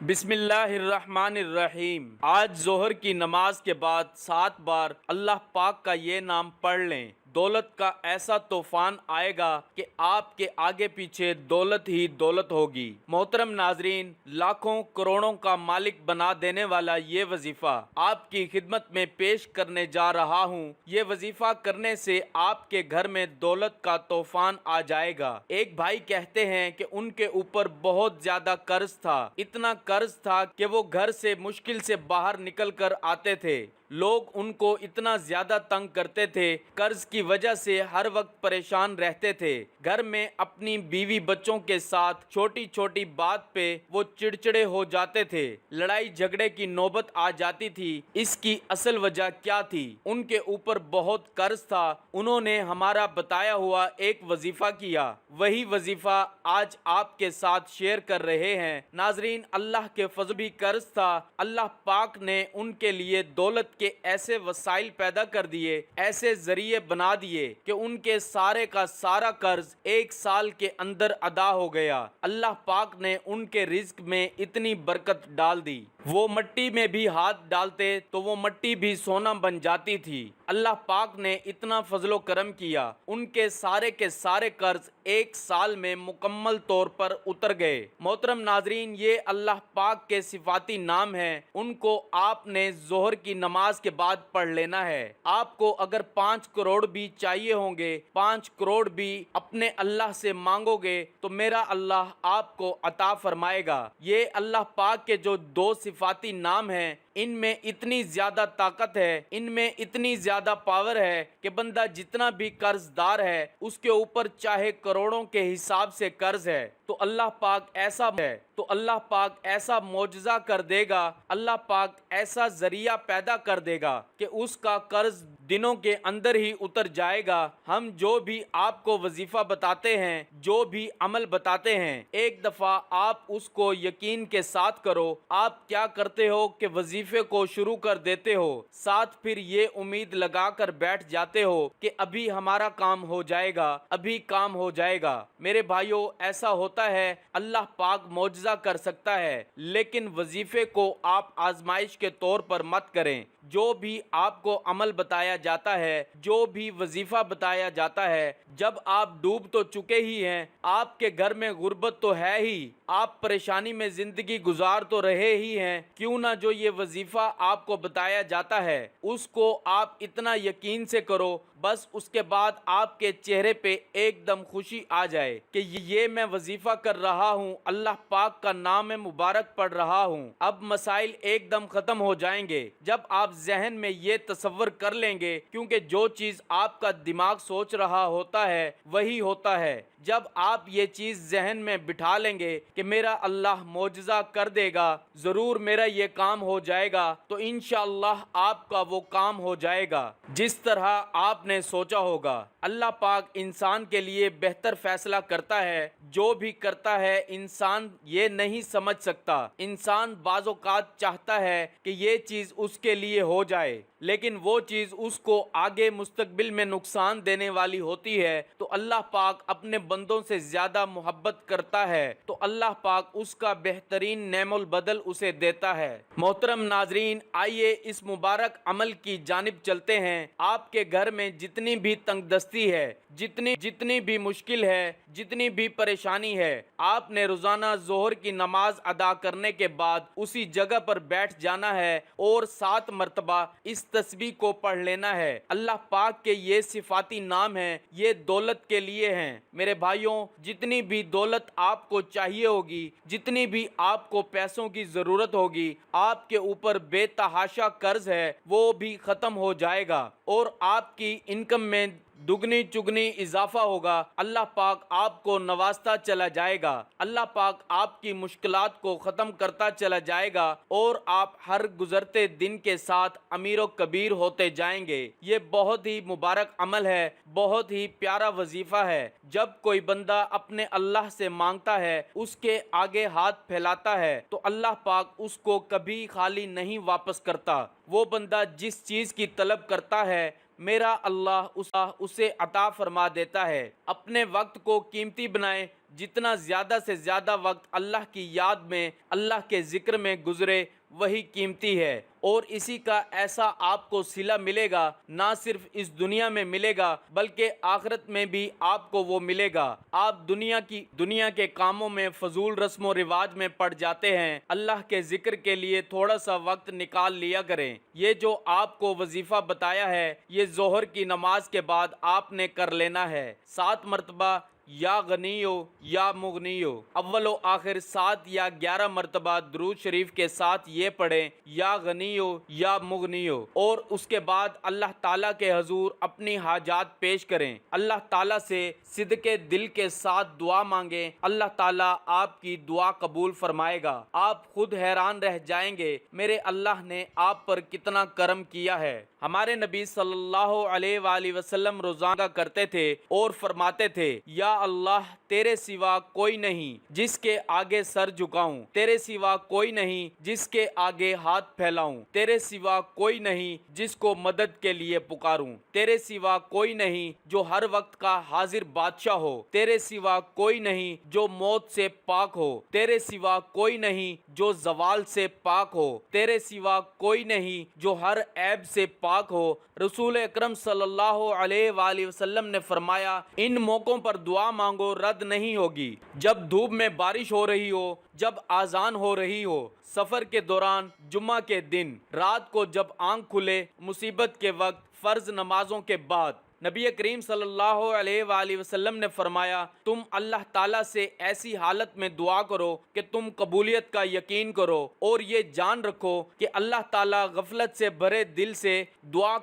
بسم اللہ الرحمن الرحیم۔ آج ظہر کی نماز کے بعد 7 بار اللہ پاک کا یہ نام پڑھ لیں۔ دولت کا ایسا طوفان آئے گا کہ آپ کے آگے پیچھے دولت ہی دولت ہوگی۔ محترم ناظرین، لاکھوں کروڑوں کا مالک بنا دینے والا یہ وظیفہ آپ کی خدمت میں پیش کرنے جا رہا ہوں۔ یہ وظیفہ کرنے سے آپ کے گھر میں دولت کا طوفان آ جائے گا۔ ایک بھائی کہتے ہیں کہ ان کے اوپر بہت زیادہ قرض تھا، اتنا قرض تھا کہ وہ گھر سے مشکل سے باہر نکل کر آتے تھے۔ لوگ ان کو اتنا زیادہ تنگ کرتے تھے، قرض کی وجہ سے ہر وقت پریشان رہتے تھے۔ گھر میں اپنی بیوی بچوں کے ساتھ چھوٹی چھوٹی بات پہ وہ چڑچڑے ہو جاتے تھے، لڑائی جھگڑے کی نوبت آ جاتی تھی۔ اس کی اصل وجہ کیا تھی؟ ان کے اوپر بہت قرض تھا۔ انہوں نے ہمارا بتایا ہوا ایک وظیفہ کیا، وہی وظیفہ آج آپ کے ساتھ شیئر کر رہے ہیں۔ ناظرین، اللہ کے فضل بھی قرض تھا، اللہ پاک نے ان کے لیے دولت کے ایسے وسائل پیدا کر دیے، ایسے ذریعے بنا دیے کہ ان کے سارے کا سارا قرض 1 سال کے اندر ادا ہو گیا۔ اللہ پاک نے ان کے رزق میں اتنی برکت ڈال دی، وہ مٹی میں بھی ہاتھ ڈالتے تو وہ مٹی بھی سونا بن جاتی تھی۔ اللہ پاک نے اتنا فضل و کرم کیا، ان کے سارے قرض 1 سال میں مکمل طور پر اتر گئے۔ محترم ناظرین، یہ اللہ پاک کے صفاتی نام ہیں، ان کو آپ نے ظہر کی نماز کے بعد پڑھ لینا ہے۔ آپ کو اگر 5 کروڑ بھی چاہیے ہوں گے، 5 کروڑ بھی اپنے اللہ سے مانگو گے تو میرا اللہ آپ کو عطا فرمائے گا۔ یہ اللہ پاک کے جو 2 صفاتی نام ہیں، ان میں اتنی زیادہ طاقت ہے، ان میں اتنی زیادہ پاور ہے کہ بندہ جتنا بھی قرض دار ہے، اس کے اوپر چاہے کروڑوں کے حساب سے قرض ہے تو اللہ پاک ایسا معجزہ کر دے گا، اللہ پاک ایسا ذریعہ پیدا کر دے گا کہ اس کا قرض دنوں کے اندر ہی اتر جائے گا۔ ہم جو بھی آپ کو وظیفہ بتاتے ہیں، جو بھی عمل بتاتے ہیں، ایک دفعہ آپ اس کو یقین کے ساتھ کرو۔ آپ کیا کرتے ہو کہ وظیفے کو شروع کر دیتے ہو، ساتھ پھر یہ امید لگا کر بیٹھ جاتے ہو کہ ابھی ہمارا کام ہو جائے گا، ابھی کام ہو جائے گا۔ میرے بھائیو، ایسا ہوتا ہے، اللہ پاک معجزہ کر سکتا ہے، لیکن وظیفے کو آپ آزمائش کے طور پر مت کریں۔ جو بھی آپ کو عمل بتایا جاتا ہے، جو بھی وظیفہ بتایا جاتا ہے، جب آپ ڈوب تو چکے ہی ہیں، آپ کے گھر میں غربت تو ہے ہی، آپ پریشانی میں زندگی گزار تو رہے ہی ہیں، کیوں نہ جو یہ وظیفہ آپ کو بتایا جاتا ہے اس کو آپ اتنا یقین سے کرو، بس اس کے بعد آپ کے چہرے پہ ایک دم خوشی آ جائے کہ یہ میں وظیفہ کر رہا ہوں، اللہ پاک کا نام مبارک پڑھ رہا ہوں، اب مسائل ایک دم ختم ہو جائیں گے۔ جب آپ ذہن میں یہ تصور کر لیں گے، کیونکہ جو چیز آپ کا دماغ سوچ رہا ہوتا ہے وہی ہوتا ہے، جب آپ یہ چیز ذہن میں بٹھا لیں گے کہ میرا اللہ معجزہ کر دے گا، ضرور میرا یہ کام ہو جائے گا، تو انشاءاللہ آپ کا وہ کام ہو جائے گا جس طرح آپ نے سوچا ہوگا۔ اللہ پاک انسان کے لیے بہتر فیصلہ کرتا ہے، جو بھی کرتا ہے انسان یہ نہیں سمجھ سکتا۔ انسان بعض اوقات چاہتا ہے کہ یہ چیز اس کے لیے ہو جائے، لیکن وہ چیز اس کو آگے مستقبل میں نقصان دینے والی ہوتی ہے، تو اللہ پاک اپنے بندوں سے زیادہ محبت کرتا ہے تو اللہ پاک اس کا بہترین نعم البدل اسے دیتا ہے۔ محترم ناظرین، آئیے اس مبارک عمل کی جانب چلتے ہیں۔ آپ کے گھر میں جتنی بھی تنگ دستی ہے، جتنی بھی مشکل ہے، جتنی بھی پریشانی ہے، آپ نے روزانہ ظہر کی نماز ادا کرنے کے بعد اسی جگہ پر بیٹھ جانا ہے اور 7 مرتبہ اس تسبیح کو پڑھ لینا ہے۔ اللہ پاک کے یہ صفاتی نام ہیں، یہ دولت کے لیے ہیں۔ میرے بھائیوں، جتنی بھی دولت آپ کو چاہیے ہوگی، جتنی بھی آپ کو پیسوں کی ضرورت ہوگی، آپ کے اوپر بے تحاشا قرض ہے، وہ بھی ختم ہو جائے گا اور آپ کی انکم میں دگنی چگنی اضافہ ہوگا۔ اللہ پاک آپ کو نوازتا چلا جائے گا، اللہ پاک آپ کی مشکلات کو ختم کرتا چلا جائے گا اور آپ ہر گزرتے دن کے ساتھ امیر و کبیر ہوتے جائیں گے۔ یہ بہت ہی مبارک عمل ہے، بہت ہی پیارا وظیفہ ہے۔ جب کوئی بندہ اپنے اللہ سے مانگتا ہے، اس کے آگے ہاتھ پھیلاتا ہے تو اللہ پاک اس کو کبھی خالی نہیں واپس کرتا۔ وہ بندہ جس چیز کی طلب کرتا ہے، میرا اللہ اسے عطا فرما دیتا ہے۔ اپنے وقت کو قیمتی بنائیں، جتنا زیادہ سے زیادہ وقت اللہ کی یاد میں، اللہ کے ذکر میں گزرے وہی قیمتی ہے، اور اسی کا ایسا آپ کو صلہ ملے گا، نہ صرف اس دنیا میں ملے گا بلکہ آخرت میں بھی آپ کو وہ ملے گا۔ آپ دنیا کے کاموں میں فضول رسم و رواج میں پڑ جاتے ہیں، اللہ کے ذکر کے لیے تھوڑا سا وقت نکال لیا کریں۔ یہ جو آپ کو وظیفہ بتایا ہے یہ ظہر کی نماز کے بعد آپ نے کر لینا ہے، 7 مرتبہ یا غنیو یا مغنیو، اول و آخر 7 یا 11 مرتبہ درود شریف کے ساتھ یہ پڑھیں، یا غنیو یا مغنیو، اور اس کے بعد اللہ تعالیٰ کے حضور اپنی حاجات پیش کریں، اللہ تعالیٰ سے صدقے دل کے ساتھ دعا مانگیں، اللہ تعالیٰ آپ کی دعا قبول فرمائے گا۔ آپ خود حیران رہ جائیں گے میرے اللہ نے آپ پر کتنا کرم کیا ہے۔ ہمارے نبی صلی اللہ علیہ وآلہ وسلم روزانہ کرتے تھے اور فرماتے تھے، یا اللہ تیرے سوا کوئی نہیں جس کے آگے سر جھکاؤں، تیرے سوا کوئی نہیں جس کے آگے ہاتھ پھیلاؤں، تیرے سوا کوئی نہیں جس کو مدد کے لیے پکاروں، تیرے سوا کوئی نہیں جو ہر وقت کا حاضر بادشاہ ہو، تیرے سوا کوئی نہیں جو موت سے پاک ہو، تیرے سوا کوئی نہیں جو زوال سے پاک ہو، تیرے سوا کوئی نہیں جو ہر عیب سے پاک ہو۔ رسول اکرم صلی اللہ علیہ وآلہ وسلم نے فرمایا، ان موقعوں پر دعا مانگو، رد نہیں ہوگی۔ جب دھوپ میں بارش ہو رہی ہو، جب آذان ہو رہی ہو، سفر کے دوران، جمعہ کے دن، رات کو جب آنکھ کھلے، مصیبت کے وقت، فرض نمازوں کے بعد۔ نبی کریم صلی اللہ علیہ وآلہ وسلم نے فرمایا، تم اللہ تعالیٰ سے ایسی حالت میں دعا کرو کہ تم قبولیت کا یقین کرو اور یہ جان رکھو کہ اللہ تعالیٰ غفلت سے بھرے دل سے دعا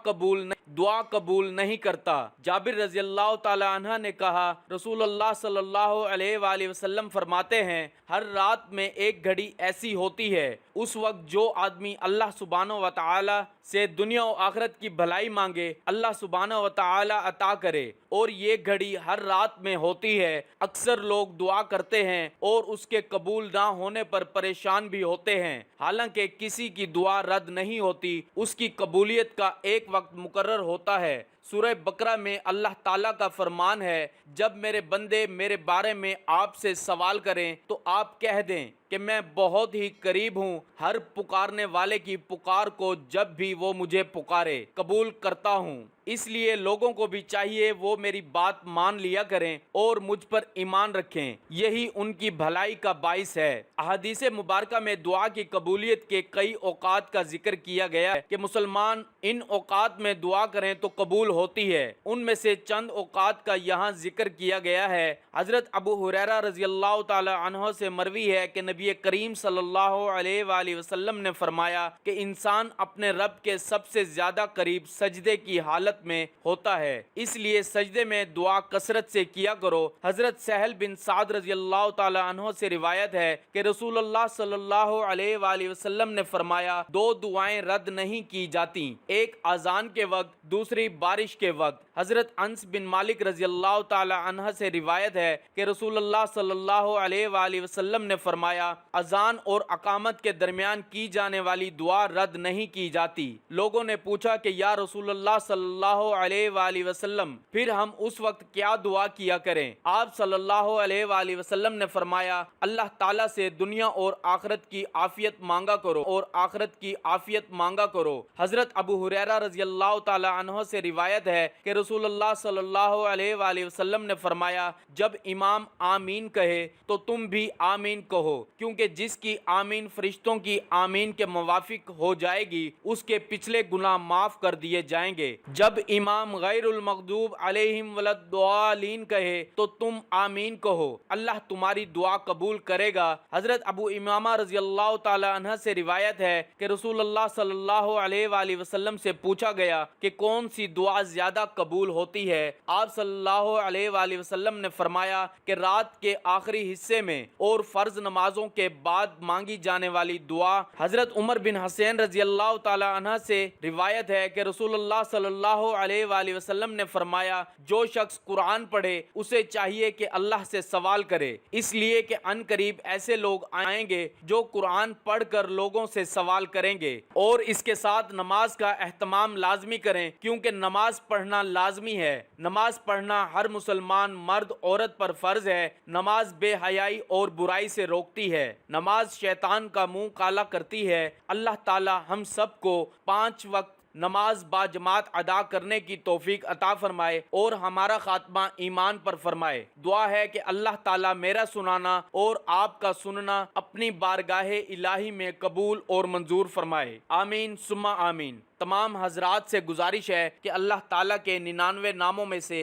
قبول نہیں کرتا۔ جابر رضی اللہ تعالی عنہ نے کہا، رسول اللہ صلی اللہ علیہ وآلہ وسلم فرماتے ہیں، ہر رات میں ایک گھڑی ایسی ہوتی ہے، اس وقت جو آدمی اللہ سبحانہ و تعالی سے دنیا و آخرت کی بھلائی مانگے، اللہ سبحانہ و تعالی عطا کرے، اور یہ گھڑی ہر رات میں ہوتی ہے۔ اکثر لوگ دعا کرتے ہیں اور اس کے قبول نہ ہونے پر پریشان بھی ہوتے ہیں، حالانکہ کسی کی دعا رد نہیں ہوتی، اس کی قبولیت کا ایک وقت مقرر ہوتا ہے۔ سورہ بقرہ میں اللہ تعالیٰ کا فرمان ہے، جب میرے بندے میرے بارے میں آپ سے سوال کریں تو آپ کہہ دیں کہ میں بہت ہی قریب ہوں، ہر پکارنے والے کی پکار کو جب بھی وہ مجھے پکارے قبول کرتا ہوں۔ اس لیے لوگوں کو بھی چاہیے وہ میری بات مان لیا کریں اور مجھ پر ایمان رکھیں، یہی ان کی بھلائی کا باعث ہے۔ احادیث مبارکہ میں دعا کی قبولیت کے کئی اوقات کا ذکر کیا گیا ہے کہ مسلمان ان اوقات میں دعا کریں تو قبول ہوتی ہے۔ ان میں سے چند اوقات کا یہاں ذکر کیا گیا ہے۔ حضرت ابو ہریرہ رضی اللہ تعالی عنہ سے مروی ہے کہ نبی کریم صلی اللہ علیہ وآلہ وسلم نے فرمایا کہ انسان اپنے رب کے سب سے زیادہ قریب سجدے کی حالت میں ہوتا ہے، اس لیے سجدے میں دعا کثرت سے کیا کرو۔ حضرت سہل بن سعد رضی اللہ تعالی عنہ سے روایت ہے کہ رسول اللہ صلی اللہ علیہ وآلہ وسلم نے فرمایا، دو دعائیں رد نہیں کی جاتی، ایک اذان کے وقت، دوسری بارش کے وقت۔ حضرت انس بن مالک رضی اللہ تعالی عنہ سے روایت ہے کہ رسول اللہ صلی اللہ علیہ وآلہ وسلم نے فرمایا، اذان اور اقامت کے درمیان کی جانے والی دعا رد نہیں کی جاتی۔ لوگوں نے پوچھا کہ یا رسول اللہ صلی اللہ علیہ وآلہ وسلم، پھر ہم اس وقت کیا دعا کیا کریں؟ آپ صلی اللہ علیہ وآلہ وسلم نے فرمایا، اللہ تعالیٰ سے دنیا اور آخرت کی عافیت مانگا کرو اور آخرت کی عافیت مانگا کرو۔ حضرت ابو ہریرہ رضی اللہ تعالی عنہ سے روایت ہے کہ رسول اللہ صلی اللہ علیہ وآلہ وسلم نے فرمایا، جب امام آمین کہے تو تم بھی آمین کہو، کیونکہ جس کی آمین فرشتوں کی آمین کے موافق ہو جائے گی اس کے پچھلے گناہ معاف کر دیے جائیں گے۔ جب امام غیر المغضوب علیہم ولا الضالین کہے تو تم آمین کہو، اللہ تمہاری دعا قبول کرے گا۔ حضرت ابو امامہ رضی اللہ تعالی عنہ سے روایت ہے کہ رسول اللہ صلی اللہ علیہ وآلہ وسلم سے پوچھا گیا کہ کون سی دعا زیادہ قبول ہوتی ہے؟ آپ صلی اللہ علیہ وآلہ وسلم نے فرمایا کہ رات کے آخری حصے میں اور فرض نمازوں کے بعد مانگی جانے والی دعا۔ حضرت عمر بن حسین رضی اللہ تعالی عنہ سے روایت ہے کہ رسول اللہ صلی اللہ علیہ وآلہ وسلم نے فرمایا، جو شخص قرآن پڑھے اسے چاہیے کہ اللہ سے سوال کرے، اس لیے کہ ان قریب ایسے لوگ آئیں گے جو قرآن پڑھ کر لوگوں سے سوال کریں گے، اور اس کے ساتھ نماز کا اہتمام لازمی کریں، کیونکہ نماز نماز پڑھنا لازمی ہے۔ نماز پڑھنا ہر مسلمان مرد عورت پر فرض ہے۔ نماز بے حیائی اور برائی سے روکتی ہے۔ نماز شیطان کا منہ کالا کرتی ہے۔ اللہ تعالی ہم سب کو 5 وقت نماز با جماعت ادا کرنے کی توفیق عطا فرمائے اور ہمارا خاتمہ ایمان پر فرمائے۔ دعا ہے کہ اللہ تعالیٰ میرا سنانا اور آپ کا سننا اپنی بارگاہ الہی میں قبول اور منظور فرمائے، آمین ثم آمین۔ تمام حضرات سے گزارش ہے کہ اللہ تعالیٰ کے 99 ناموں میں سے